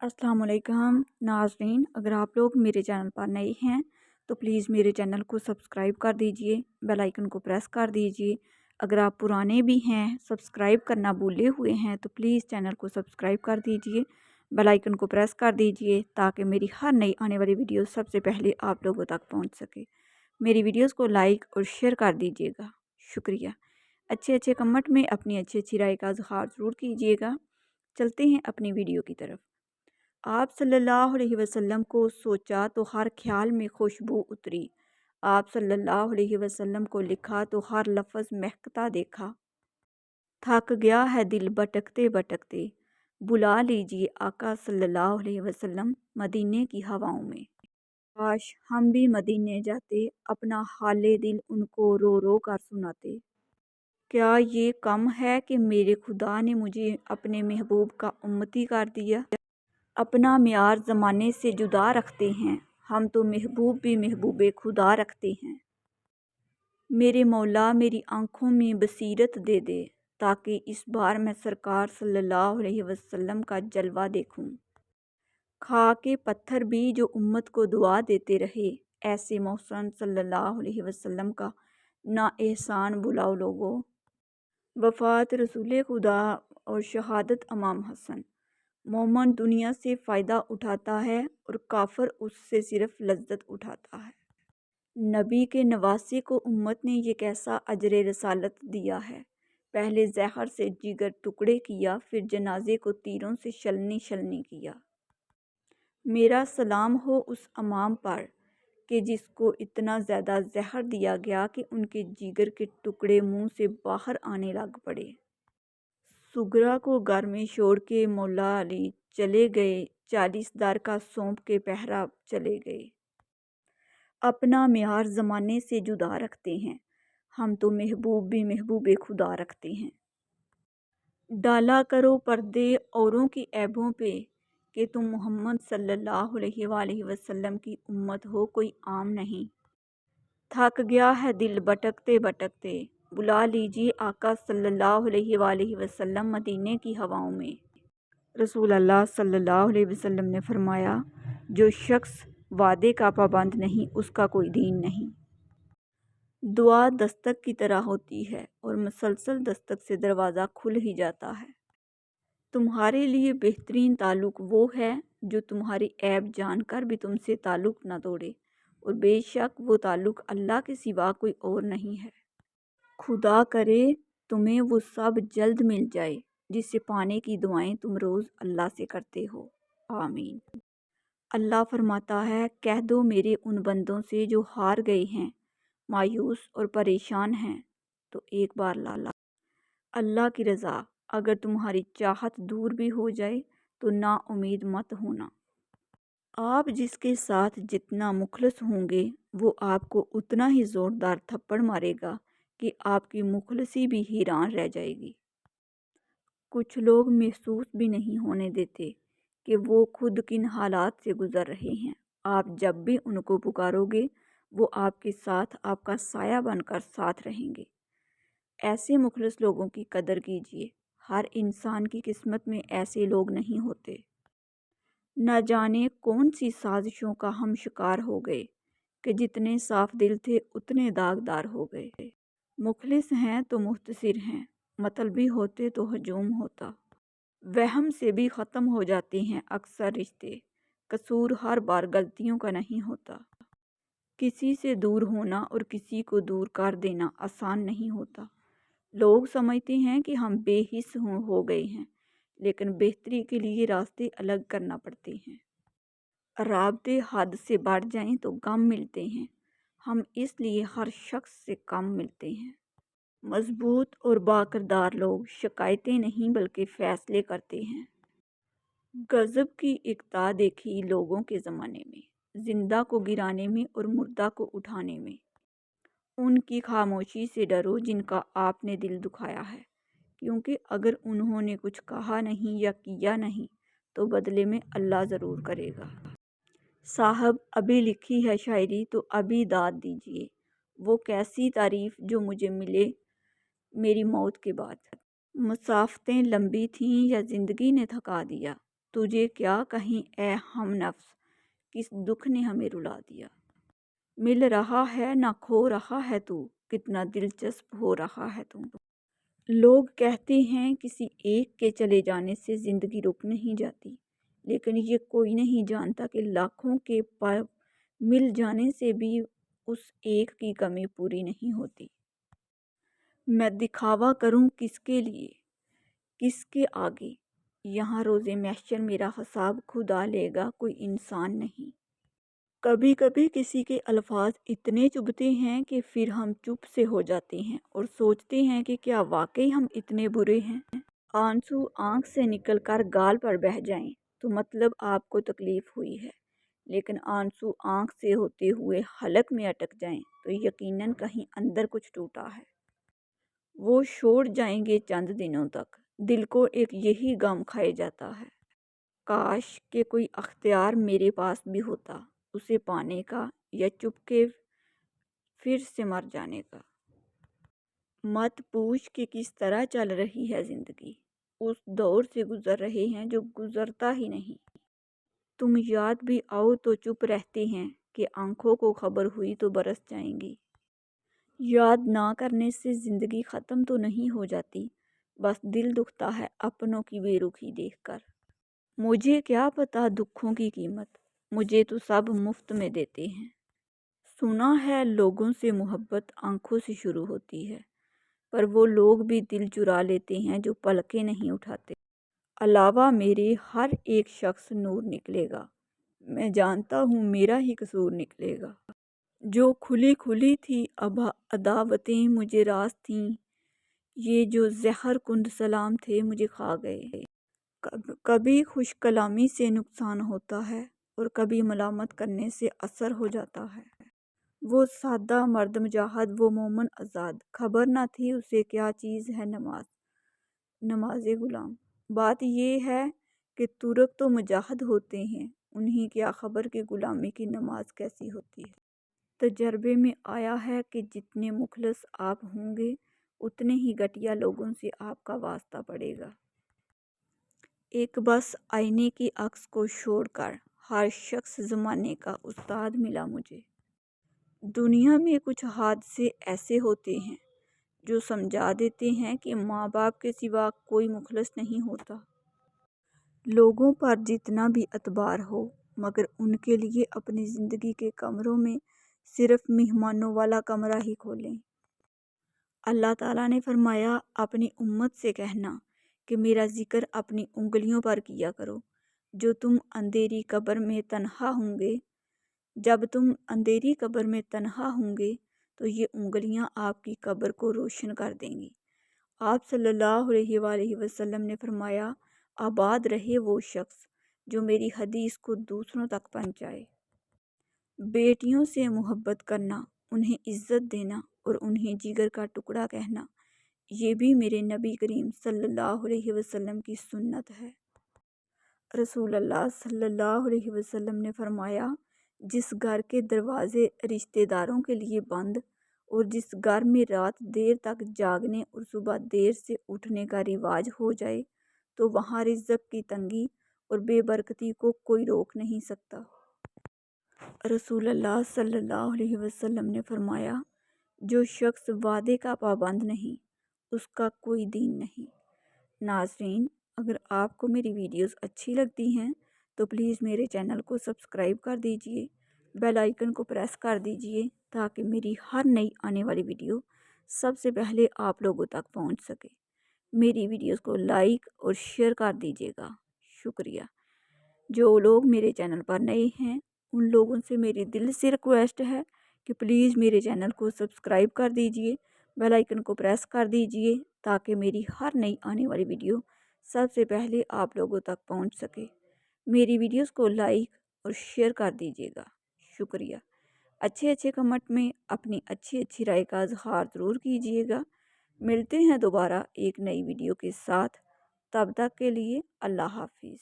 अस्सलाम वालेकुम नाज़रीन, अगर आप लोग मेरे चैनल पर नए हैं तो प्लीज़ मेरे चैनल को सब्सक्राइब कर दीजिए, बेल आइकन को प्रेस कर दीजिए। अगर आप पुराने भी हैं, सब्सक्राइब करना भूले हुए हैं तो प्लीज़ चैनल को सब्सक्राइब कर दीजिए, बेल आइकन को प्रेस कर दीजिए ताकि मेरी हर नई आने वाली वीडियो सबसे पहले आप लोगों तक पहुंच सके। मेरी वीडियोस को लाइक और शेयर कर दीजिएगा, शुक्रिया। अच्छे अच्छे कमेंट में अपनी अच्छी अच्छी राय का इज़हार ज़रूर कीजिएगा। चलते हैं अपनी वीडियो की तरफ। आप सल्लल्लाहु अलैहि वसल्लम को सोचा तो हर ख्याल में खुशबू उतरी। आप सल्लल्लाहु अलैहि वसल्लम को लिखा तो हर लफ्ज़ महकता देखा। थक गया है दिल भटकते भटकते, बुला लीजिए आका सल्लल्लाहु अलैहि वसल्लम मदीने की हवाओं में। काश हम भी मदीने जाते, अपना हाले दिल उनको रो रो कर सुनाते। क्या ये कम है कि मेरे खुदा ने मुझे अपने महबूब का उम्मती कर दिया। अपना म्यार ज़माने से जुदा रखते हैं, हम तो महबूब भी महबूबे खुदा रखते हैं। मेरे मौला मेरी आँखों में बसीरत दे दे, ताकि इस बार मैं सरकार सल्लल्लाहु अलैहि वसल्लम का जलवा देखूं। खा के पत्थर भी जो उम्मत को दुआ देते रहे, ऐसे मोहसन सल्लल्लाहु अलैहि वसल्लम का ना एहसान बुलाओ लोगो। वफ़ात रसूल खुदा और शहादत इमाम हसन। मोमन दुनिया से फ़ायदा उठाता है और काफिर उससे सिर्फ लज्जत उठाता है। नबी के नवासे को उम्मत ने ये कैसा अजर रसालत दिया है। पहले जहर से जिगर टुकड़े किया, फिर जनाजे को तीरों से छलनी छलनी किया। मेरा सलाम हो उस अमाम पर कि जिसको इतना ज़्यादा जहर दिया गया कि उनके जिगर के टुकड़े मुंह से बाहर आने लग पड़े। सुगरा को घर में छोड़ के मौला अली चले गए, 40 दार का सौंप के पहरा चले गए। अपना म्यार ज़माने से जुदा रखते हैं, हम तो महबूब भी महबूबे खुदा रखते हैं। डाला करो पर्दे औरों की ऐबों पे कि तुम मोहम्मद सल्लल्लाहु अलैहि वसल्लम की उम्मत हो, कोई आम नहीं। थक गया है दिल भटकते भटकते, बुला लीजिए आका सल्लल्लाहु अलैहि वसल्लम मदीने की हवाओं में। रसूल अल्लाह सल्लल्लाहु अलैहि वसल्लम ने फरमाया, जो शख्स वादे का पाबंद नहीं उसका कोई दीन नहीं। दुआ दस्तक की तरह होती है और मुसलसल दस्तक से दरवाज़ा खुल ही जाता है। तुम्हारे लिए बेहतरीन ताल्लुक़ वो है जो तुम्हारी ऐब जानकर भी तुमसे ताल्लुक़ न तोड़े, और बेशक वो ताल्लुक़ अल्लाह के सिवा कोई और नहीं है। खुदा करे तुम्हें वो सब जल्द मिल जाए जिसे पाने की दुआएं तुम रोज़ अल्लाह से करते हो, आमीन। अल्लाह फरमाता है, कह दो मेरे उन बंदों से जो हार गए हैं, मायूस और परेशान हैं, तो एक बार लाला अल्लाह की रज़ा अगर तुम्हारी चाहत दूर भी हो जाए तो ना उम्मीद मत होना। आप जिसके साथ जितना मुखलस होंगे वो आपको उतना ही ज़ोरदार थप्पड़ मारेगा कि आपकी मुखलसी भी हैरान रह जाएगी। कुछ लोग महसूस भी नहीं होने देते कि वो खुद किन हालात से गुज़र रहे हैं। आप जब भी उनको पुकारोगे वो आपके साथ आपका साया बनकर साथ रहेंगे। ऐसे मुखलिस लोगों की कदर कीजिए। हर इंसान की किस्मत में ऐसे लोग नहीं होते। न जाने कौन सी साजिशों का हम शिकार हो गए कि जितने साफ दिल थे उतने दागदार हो गए। मुखलिस हैं तो मुख्तसिर हैं, मतलबी होते तो हजूम होता। वहम से भी ख़त्म हो जाते हैं अक्सर रिश्ते, कसूर हर बार गलतियों का नहीं होता। किसी से दूर होना और किसी को दूर कर देना आसान नहीं होता। लोग समझते हैं कि हम बेहिस हो गए हैं, लेकिन बेहतरी के लिए रास्ते अलग करना पड़ते हैं। राब्ते हद से बढ़ जाएं तो गम मिलते हैं, हम इसलिए हर शख्स से कम मिलते हैं। मजबूत और बाकरदार लोग शिकायतें नहीं बल्कि फ़ैसले करते हैं। गज़ब की इक़्ता देखी लोगों के ज़माने में, जिंदा को गिराने में और मुर्दा को उठाने में। उनकी खामोशी से डरो जिनका आपने दिल दुखाया है, क्योंकि अगर उन्होंने कुछ कहा नहीं या किया नहीं तो बदले में अल्लाह ज़रूर करेगा। साहब अभी लिखी है शायरी तो अभी दाद दीजिए, वो कैसी तारीफ़ जो मुझे मिले मेरी मौत के बाद। मुसाफ़तें लंबी थीं या ज़िंदगी ने थका दिया, تجھے کیا کہیں اے ہم نفس، کس دکھ نے ہمیں رلا دیا۔ مل رہا ہے نہ کھو رہا ہے تو، کتنا دلچسپ ہو رہا ہے تو۔ لوگ کہتے ہیں کسی ایک کے چلے جانے سے زندگی رک نہیں جاتی، لیکن یہ کوئی نہیں جانتا کہ لاکھوں کے مل جانے سے بھی اس ایک کی کمی پوری نہیں ہوتی۔ میں دکھاوا کروں کس کے لیے، کس کے آگے؟ یہاں روز محشر میرا حساب خدا لے گا، کوئی انسان نہیں۔ کبھی کبھی کسی کے الفاظ اتنے چبھتے ہیں کہ پھر ہم چپ سے ہو جاتے ہیں اور سوچتے ہیں کہ کیا واقعی ہم اتنے برے ہیں؟ آنسو آنکھ سے نکل کر گال پر بہہ جائیں تو مطلب آپ کو تکلیف ہوئی ہے، لیکن آنسو آنکھ سے ہوتے ہوئے حلق میں اٹک جائیں تو یقیناً کہیں اندر کچھ ٹوٹا ہے۔ وہ چھوڑ جائیں گے چند دنوں تک، دل کو ایک یہی غم کھائے جاتا ہے۔ کاش کہ کوئی اختیار میرے پاس بھی ہوتا، اسے پانے کا یا چپ کے پھر سے مر جانے کا۔ مت پوچھ کہ کس طرح چل رہی ہے زندگی، اس دور سے گزر رہے ہیں جو گزرتا ہی نہیں۔ تم یاد بھی آؤ تو چپ رہتے ہیں کہ آنکھوں کو خبر ہوئی تو برس جائیں گی۔ یاد نہ کرنے سے زندگی ختم تو نہیں ہو جاتی، بس دل دکھتا ہے اپنوں کی بے رخی دیکھ کر۔ مجھے کیا پتا دکھوں کی قیمت، مجھے تو سب مفت میں دیتے ہیں۔ سنا ہے لوگوں سے محبت آنکھوں سے شروع ہوتی ہے، پر وہ لوگ بھی دل چرا لیتے ہیں جو پلکیں نہیں اٹھاتے۔ علاوہ میرے ہر ایک شخص نور نکلے گا، میں جانتا ہوں میرا ہی قصور نکلے گا۔ جو کھلی کھلی تھی عداوتیں مجھے راز تھیں، یہ جو زہر کند سلام تھے مجھے کھا گئے۔ کبھی خوش کلامی سے نقصان ہوتا ہے اور کبھی ملامت کرنے سے اثر ہو جاتا ہے۔ وہ سادہ مرد مجاہد، وہ مومن آزاد، خبر نہ تھی اسے کیا چیز ہے نماز غلام۔ بات یہ ہے کہ ترک تو مجاہد ہوتے ہیں، انہیں کیا خبر کہ غلامی کی نماز کیسی ہوتی ہے۔ تجربے میں آیا ہے کہ جتنے مخلص آپ ہوں گے اتنے ہی گھٹیا لوگوں سے آپ کا واسطہ پڑے گا۔ ایک بس آئینے کی عکس کو چھوڑ کر ہر شخص زمانے کا استاد ملا مجھے۔ دنیا میں کچھ حادثے ایسے ہوتے ہیں جو سمجھا دیتے ہیں کہ ماں باپ کے سوا کوئی مخلص نہیں ہوتا۔ لوگوں پر جتنا بھی اعتبار ہو، مگر ان کے لیے اپنی زندگی کے کمروں میں صرف مہمانوں والا کمرہ ہی کھولیں۔ اللہ تعالیٰ نے فرمایا، اپنی امت سے کہنا کہ میرا ذکر اپنی انگلیوں پر کیا کرو، جو تم اندھیری قبر میں تنہا ہوں گے۔ جب تم اندھیری قبر میں تنہا ہوں گے تو یہ انگلیاں آپ کی قبر کو روشن کر دیں گی۔ آپ صلی اللہ علیہ وآلہ وسلم نے فرمایا، آباد رہے وہ شخص جو میری حدیث کو دوسروں تک پہنچائے۔ بیٹیوں سے محبت کرنا، انہیں عزت دینا اور انہیں جگر کا ٹکڑا کہنا، یہ بھی میرے نبی کریم صلی اللہ علیہ وسلم کی سنت ہے۔ رسول اللہ صلی اللہ علیہ وسلم نے فرمایا، جس گھر کے دروازے رشتہ داروں کے لیے بند اور جس گھر میں رات دیر تک جاگنے اور صبح دیر سے اٹھنے کا رواج ہو جائے تو وہاں رزق کی تنگی اور بے برکتی کو کوئی روک نہیں سکتا۔ رسول اللہ صلی اللہ علیہ وسلم نے فرمایا، جو شخص وعدے کا پابند نہیں اس کا کوئی دین نہیں۔ ناظرین، اگر آپ کو میری ویڈیوز اچھی لگتی ہیں تو پلیز میرے چینل کو سبسکرائب کر دیجئے، بیل آئیکن کو پریس کر دیجئے تاکہ میری ہر نئی آنے والی ویڈیو سب سے پہلے آپ لوگوں تک پہنچ سکے۔ میری ویڈیوز کو لائک اور شیئر کر دیجئے گا، شکریہ۔ جو لوگ میرے چینل پر نئے ہیں ان لوگوں سے میری دل سے ریکویسٹ ہے کہ پلیز میرے چینل کو سبسکرائب کر دیجئے، بیل آئیکن کو پریس کر دیجئے تاکہ میری ہر نئی آنے والی ویڈیو سب سے پہلے آپ لوگوں تک پہنچ سکے۔ میری ویڈیوز کو لائک اور شیئر کر دیجئے گا، شکریہ۔ اچھے کمنٹ میں اپنی اچھی رائے کا اظہار ضرور کیجئے گا۔ ملتے ہیں دوبارہ ایک نئی ویڈیو کے ساتھ، تب تک کے لیے اللہ حافظ۔